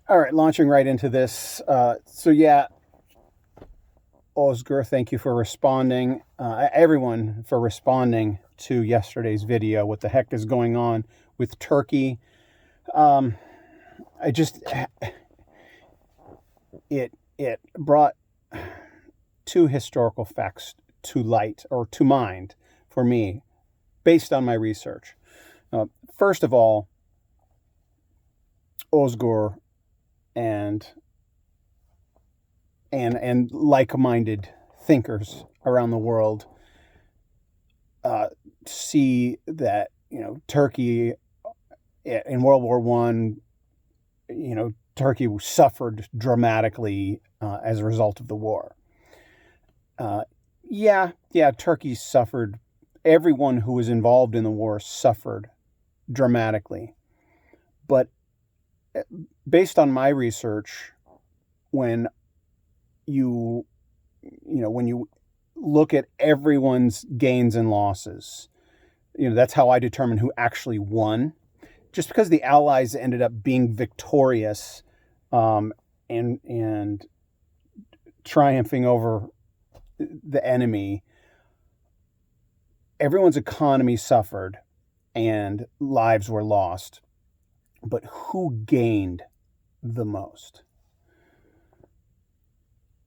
All right, launching right into this. So yeah, Osgur, thank you for responding. Everyone for responding to yesterday's video. What the heck is going on with Turkey? Um, I just it brought two historical facts to light or to mind for me, based on my research. First of all, Osgur and like-minded thinkers around the world see that Turkey in World War One, Turkey suffered dramatically as a result of the war. Yeah, Turkey suffered. Everyone who was involved in the war suffered dramatically, but based on my research, when you look at everyone's gains and losses, that's how I determine who actually won. Just because the Allies ended up being victorious and triumphing over the enemy, everyone's economy suffered and lives were lost. But who gained the most?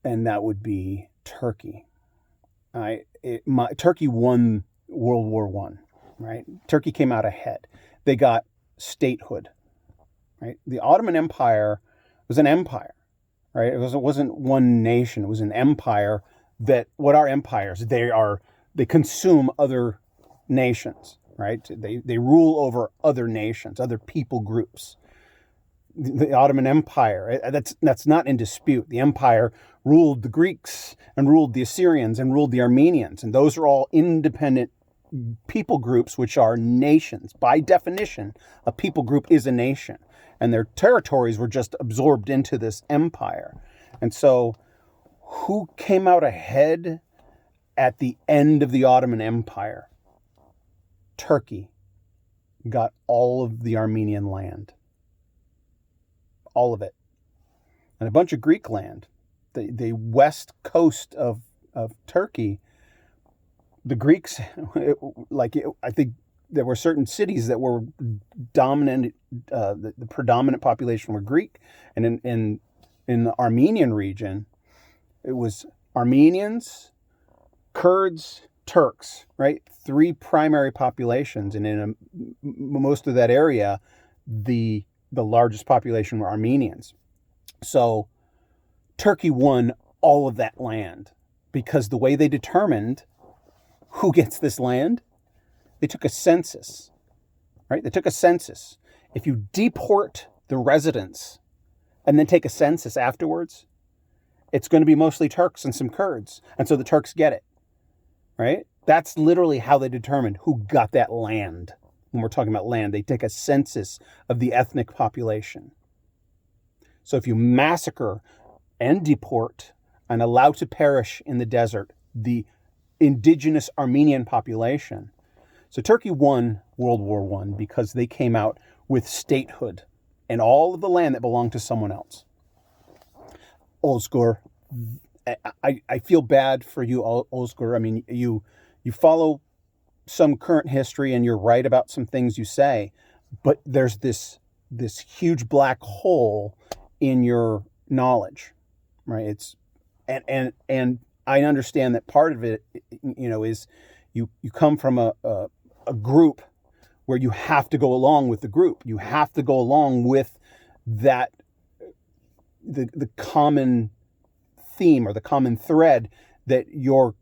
And that would be Turkey. Turkey won World War One, right? Turkey came out ahead. They got statehood, right? The Ottoman Empire was an empire, right? It wasn't one nation. It was an empire. What are empires? They consume other nations, right? They rule over other nations, other people groups. The Ottoman Empire, that's not in dispute. The empire ruled the Greeks and ruled the Assyrians and ruled the Armenians, and those are all independent people groups, which are nations. By definition, a people group is a nation, and their territories were just absorbed into this empire. And so who came out ahead at the end of the Ottoman Empire? Turkey got all of the Armenian land. All of it. And a bunch of Greek land. The west coast of Turkey, the Greeks, I think there were certain cities that were dominant, the predominant population were Greek. And in the Armenian region, it was Armenians, Kurds, Turks, right? Three primary populations. And in most of that area, the largest population were Armenians. So Turkey won all of that land because the way they determined who gets this land, they took a census, right? They took a census. If you deport the residents and then take a census afterwards, it's going to be mostly Turks and some Kurds. And so the Turks get it, right? That's literally how they determined who got that land. When we're talking about land, they take a census of the ethnic population. So if you massacre and deport and allow to perish in the desert the indigenous Armenian population. So Turkey won World War I because they came out with statehood and all of the land that belonged to someone else. Osgur, I feel bad for you, Osgur. I mean, you follow some current history and you're right about some things you say, but there's this huge black hole in your knowledge, right? It's and I understand that part of it, is you come from a group where you have to go along with the group. You have to go along with that the common theme or the common thread that your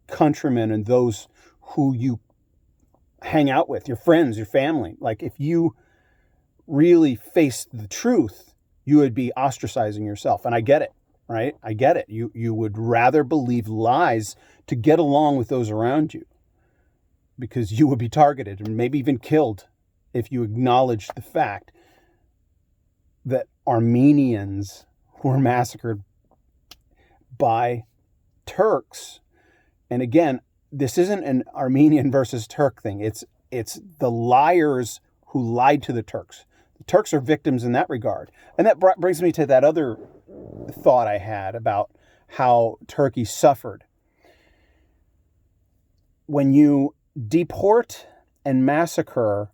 countrymen and those who you hang out with, your friends, your family, like if you really faced the truth, you would be ostracizing yourself. And I get it, right? I get it. You would rather believe lies to get along with those around you because you would be targeted and maybe even killed if you acknowledged the fact that Armenians were massacred by Turks. And again, this isn't an Armenian versus Turk thing. It's the liars who lied to the Turks. The Turks are victims in that regard. And that brings me to that other thought I had about how Turkey suffered. When you deport and massacre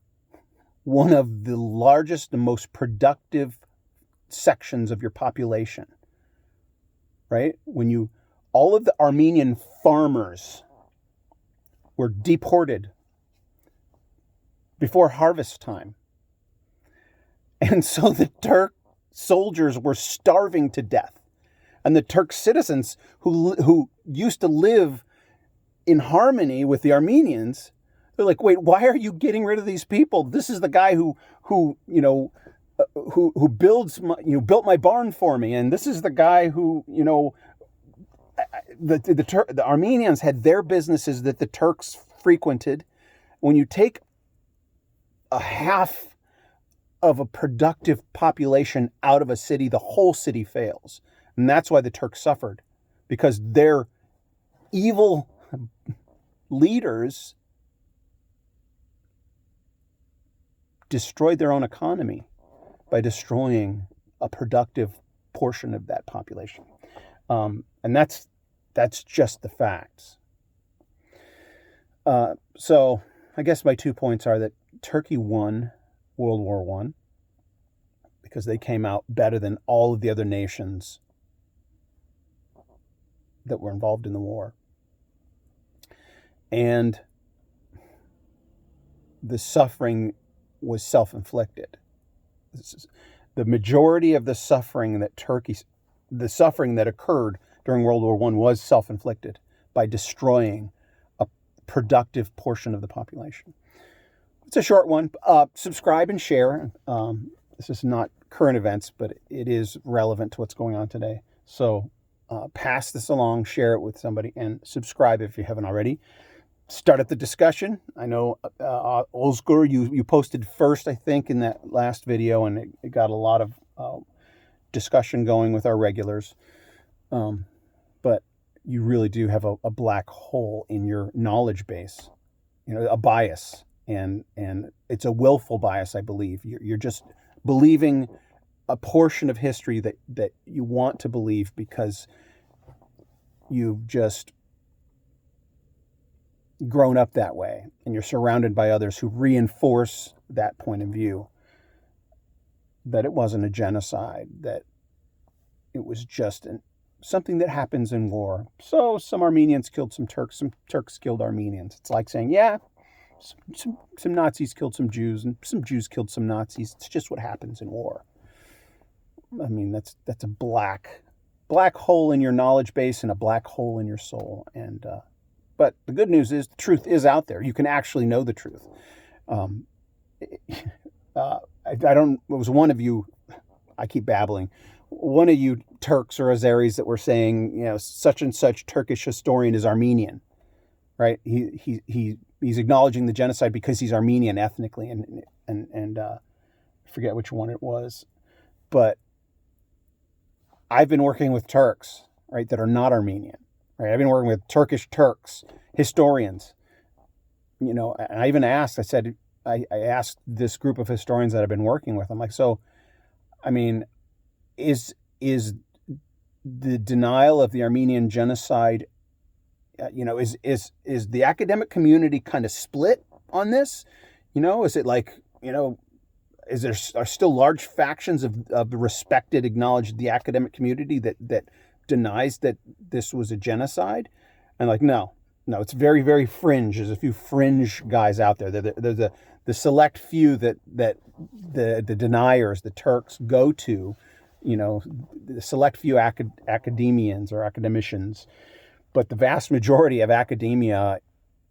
one of the largest and most productive sections of your population, right? When all of the Armenian farmers were deported before harvest time. And so the Turk soldiers were starving to death. And the Turk citizens who used to live in harmony with the Armenians, they're like, wait, why are you getting rid of these people? This is the guy who built my barn for me, and this is the guy who, the Armenians had their businesses that the Turks frequented. When you take a half of a productive population out of a city, the whole city fails. And that's why the Turks suffered, because their evil leaders destroyed their own economy by destroying a productive portion of that population. And that's just the facts. So I guess my 2 points are that Turkey won World War I because they came out better than all of the other nations that were involved in the war. And the suffering was self-inflicted. The majority of the suffering that occurred during World War I was self-inflicted by destroying a productive portion of the population. It's a short one. Subscribe and share. This is not current events, but it is relevant to what's going on today. So pass this along, share it with somebody, and subscribe if you haven't already. Start up the discussion. I know, Ozgur, you posted first, I think, in that last video, and it got a lot of discussion going with our regulars. But you really do have a black hole in your knowledge base, a bias, and it's a willful bias, I believe. You're just believing a portion of history that you want to believe because you've just grown up that way, and you're surrounded by others who reinforce that point of view, that it wasn't a genocide, that it was just something that happens in war. So some Armenians killed some Turks killed Armenians. It's like saying, yeah, some Nazis killed some Jews, and some Jews killed some Nazis. It's just what happens in war. I mean, that's a black hole in your knowledge base and a black hole in your soul. And but the good news is the truth is out there. You can actually know the truth. It was one of you, I keep babbling, one of you Turks or Azeris that were saying, such and such Turkish historian is Armenian, right? He's acknowledging the genocide because he's Armenian ethnically, and I forget which one it was, but I've been working with Turks, right, that are not Armenian. Right, I've been working with Turkish Turks, historians, and I even asked, I asked this group of historians that I've been working with, I'm like, so, I mean, is the denial of the Armenian genocide, is the academic community kind of split on this? Is it like, are still large factions of the respected, acknowledged, the academic community that denies that this was a genocide? And like, no, it's very, very fringe. There's a few fringe guys out there. They're the select few that the deniers, the Turks, go to, the select few academians or academicians. But the vast majority of academia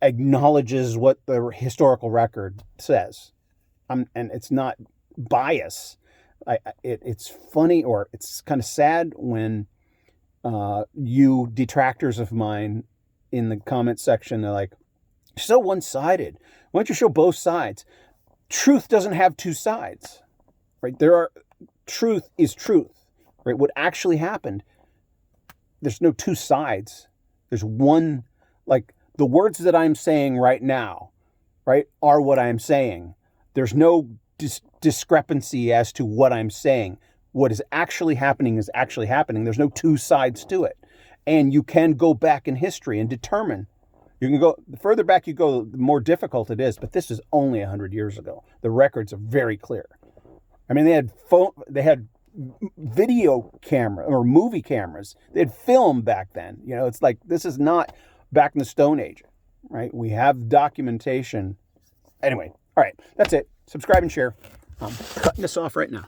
acknowledges what the historical record says. And it's not bias. It's funny, or it's kind of sad when you detractors of mine in the comment section are like, so one-sided. Why don't you show both sides? Truth doesn't have two sides, right? Truth is truth, right? What actually happened, there's no two sides. There's one, like the words that I'm saying right now, right, are what I'm saying. There's no discrepancy as to what I'm saying. What is actually happening is actually happening. There's no two sides to it. And you can go back in history and determine. You can go, the further back you go, the more difficult it is. But this is only 100 years ago. The records are very clear. I mean, they had video camera or movie cameras. They had film back then. You know, it's like, this is not back in the Stone Age, right? We have documentation. Anyway, all right, that's it. Subscribe and share. I'm cutting this off right now.